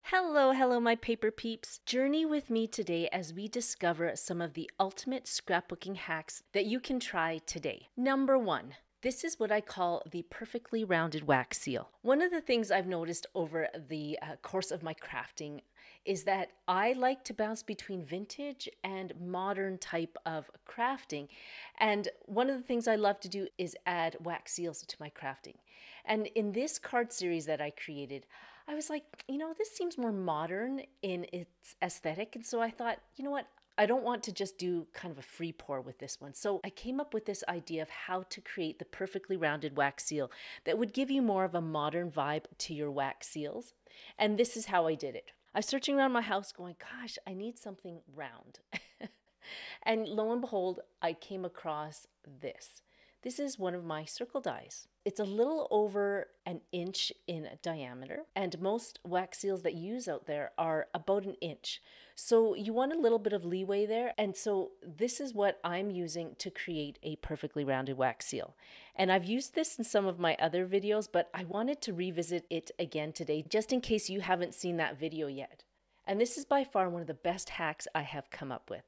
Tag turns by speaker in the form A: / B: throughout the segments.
A: Hello, my paper peeps. Journey with me today as we discover some of the ultimate scrapbooking hacks that you can try today. Number one. This is what I call the perfectly rounded wax seal. One of the things I've noticed over the course of my crafting is that I like to bounce between vintage and modern type of crafting. And one of the things I love to do is add wax seals to my crafting. And in this card series that I created, I was like, this seems more modern in its aesthetic. And so I thought, you know what? I don't want to just do kind of a free pour with this one. So I came up with this idea of how to create the perfectly rounded wax seal that would give you more of a modern vibe to your wax seals. And this is how I did it. I was searching around my house going, gosh, I need something round. And lo and behold, I came across this. This is one of my circle dies. It's a little over an inch in diameter, and most wax seals that you use out there are about an inch. So you want a little bit of leeway there, and so this is what I'm using to create a perfectly rounded wax seal. And I've used this in some of my other videos, but I wanted to revisit it again today, just in case you haven't seen that video yet. And this is by far one of the best hacks I have come up with.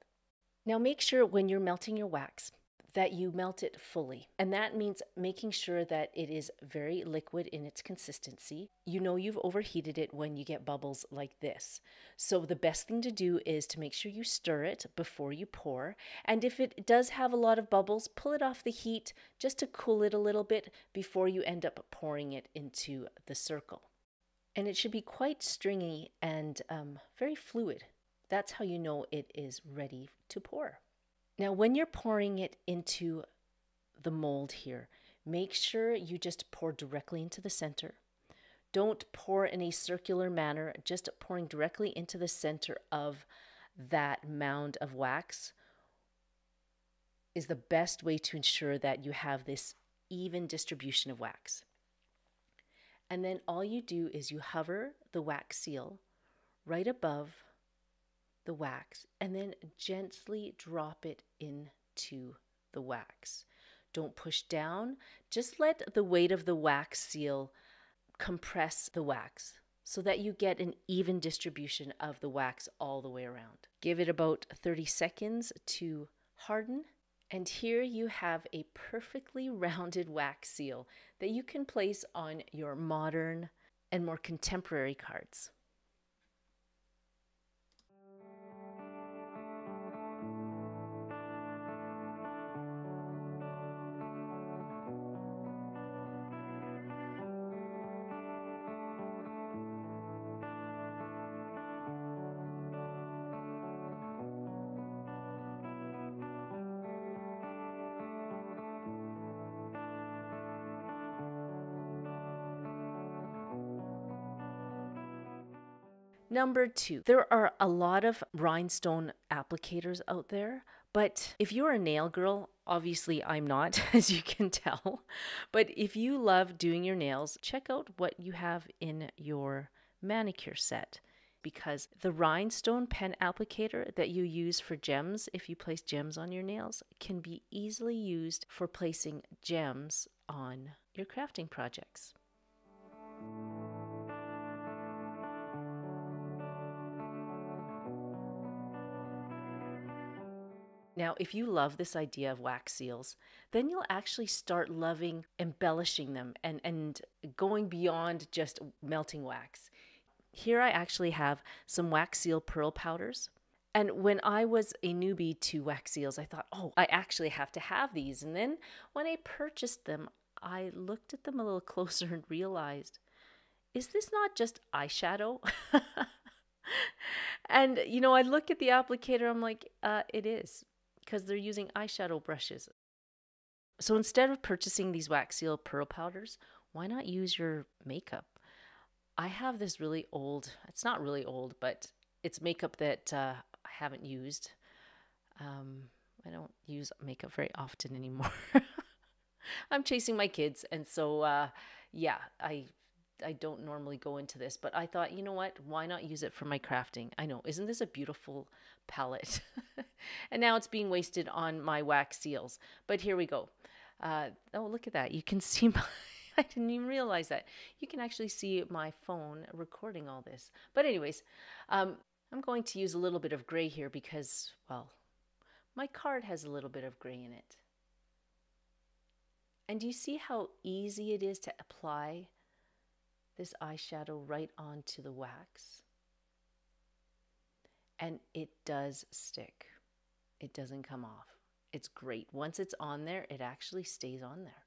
A: Now make sure when you're melting your wax, that you melt it fully. And that means making sure that it is very liquid in its consistency. You know you've overheated it when you get bubbles like this. So the best thing to do is to make sure you stir it before you pour. And if it does have a lot of bubbles, pull it off the heat just to cool it a little bit before you end up pouring it into the circle. And it should be quite stringy and very fluid. That's how you know it is ready to pour. Now, when you're pouring it into the mold here, make sure you just pour directly into the center. Don't pour in a circular manner, just pouring directly into the center of that mound of wax is the best way to ensure that you have this even distribution of wax. And then all you do is you hover the wax seal right above the wax and then gently drop it into the wax. Don't push down, just let the weight of the wax seal compress the wax so that you get an even distribution of the wax all the way around. Give it about 30 seconds to harden, and here you have a perfectly rounded wax seal that you can place on your modern and more contemporary cards. Number two, there are a lot of rhinestone applicators out there, but if you're a nail girl, obviously I'm not, as you can tell, but if you love doing your nails, check out what you have in your manicure set, because the rhinestone pen applicator that you use for gems, if you place gems on your nails, can be easily used for placing gems on your crafting projects. Now, if you love this idea of wax seals, then you'll actually start loving embellishing them and going beyond just melting wax. Here I actually have some wax seal pearl powders. And when I was a newbie to wax seals, I thought, oh, I actually have to have these. And then when I purchased them, I looked at them a little closer and realized, is this not just eyeshadow? And, I look at the applicator, I'm like, it is, because they're using eyeshadow brushes. So instead of purchasing these wax seal pearl powders, why not use your makeup? I have this really old, it's not really old, but it's makeup that I haven't used. I don't use makeup very often anymore. I'm chasing my kids, and so yeah, I don't normally go into this, but I thought, you know what? Why not use it for my crafting? I know, isn't this a beautiful palette? And now it's being wasted on my wax seals. But here we go. Oh, look at that. You can see I didn't even realize that. You can actually see my phone recording all this. But anyways, I'm going to use a little bit of gray here because, well, my card has a little bit of gray in it. And do you see how easy it is to apply this eyeshadow right onto the wax? And it does stick. It doesn't come off. It's great. Once it's on there, it actually stays on there.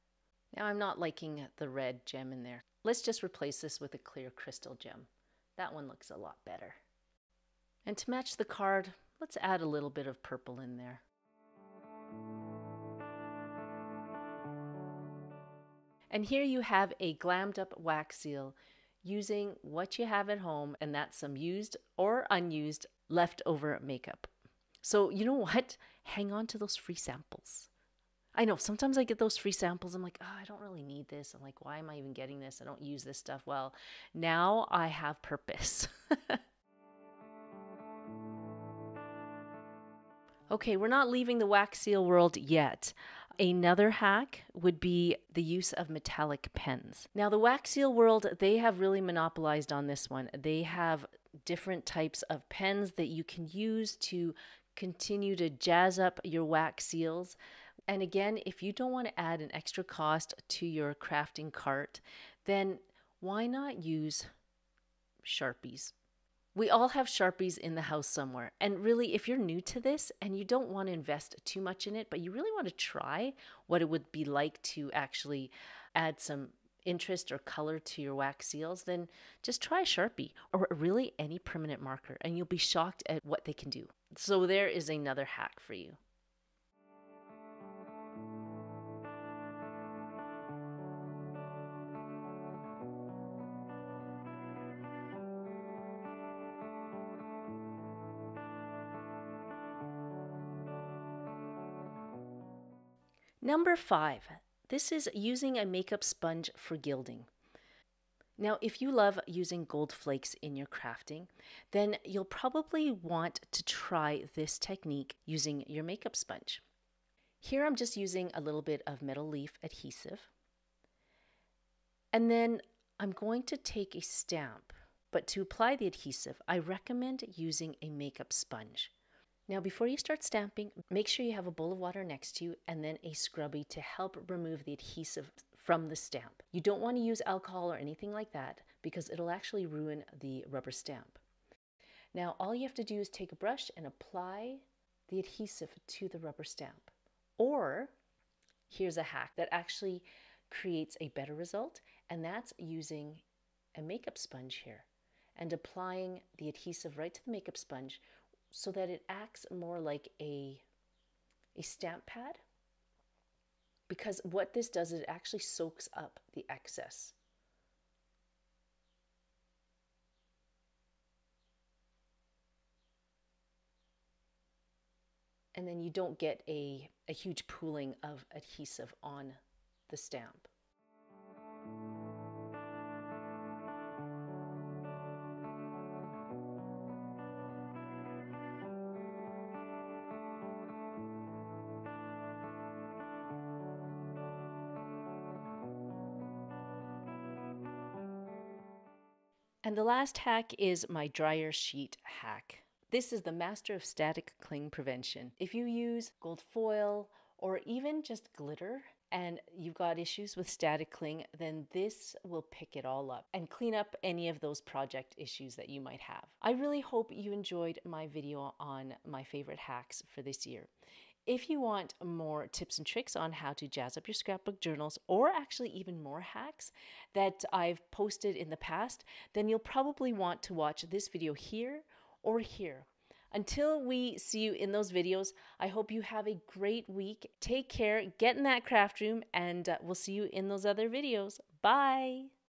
A: Now I'm not liking the red gem in there. Let's just replace this with a clear crystal gem. That one looks a lot better. And to match the card, let's add a little bit of purple in there. And here you have a glammed up wax seal using what you have at home, and that's some used or unused leftover makeup. So you know what? Hang on to those free samples. I know sometimes I get those free samples. I'm like, oh, I don't really need this. I'm like, why am I even getting this? I don't use this stuff. Well, now I have purpose. Okay, we're not leaving the wax seal world yet. Another hack would be the use of metallic pens. Now, the wax seal world, they have really monopolized on this one. They have different types of pens that you can use to continue to jazz up your wax seals. And again, if you don't want to add an extra cost to your crafting cart, then why not use Sharpies? We all have Sharpies in the house somewhere. And really, if you're new to this and you don't want to invest too much in it, but you really want to try what it would be like to actually add some interest or color to your wax seals, then just try a Sharpie or really any permanent marker and you'll be shocked at what they can do. So there is another hack for you. Number 5, this is using a makeup sponge for gilding. Now, if you love using gold flakes in your crafting, then you'll probably want to try this technique using your makeup sponge. Here I'm just using a little bit of metal leaf adhesive. And then I'm going to take a stamp, but to apply the adhesive, I recommend using a makeup sponge. Now, before you start stamping, make sure you have a bowl of water next to you and then a scrubby to help remove the adhesive from the stamp. You don't want to use alcohol or anything like that because it'll actually ruin the rubber stamp. Now, all you have to do is take a brush and apply the adhesive to the rubber stamp. Or, here's a hack that actually creates a better result, and that's using a makeup sponge here and applying the adhesive right to the makeup sponge so that it acts more like a stamp pad, because what this does is it actually soaks up the excess. And then you don't get a huge pooling of adhesive on the stamp. And the last hack is my dryer sheet hack. This is the master of static cling prevention. If you use gold foil or even just glitter and you've got issues with static cling, then this will pick it all up and clean up any of those project issues that you might have. I really hope you enjoyed my video on my favorite hacks for this year. If you want more tips and tricks on how to jazz up your scrapbook journals, or actually even more hacks that I've posted in the past, then you'll probably want to watch this video here or here. Until we see you in those videos, I hope you have a great week. Take care, get in that craft room, and we'll see you in those other videos. Bye!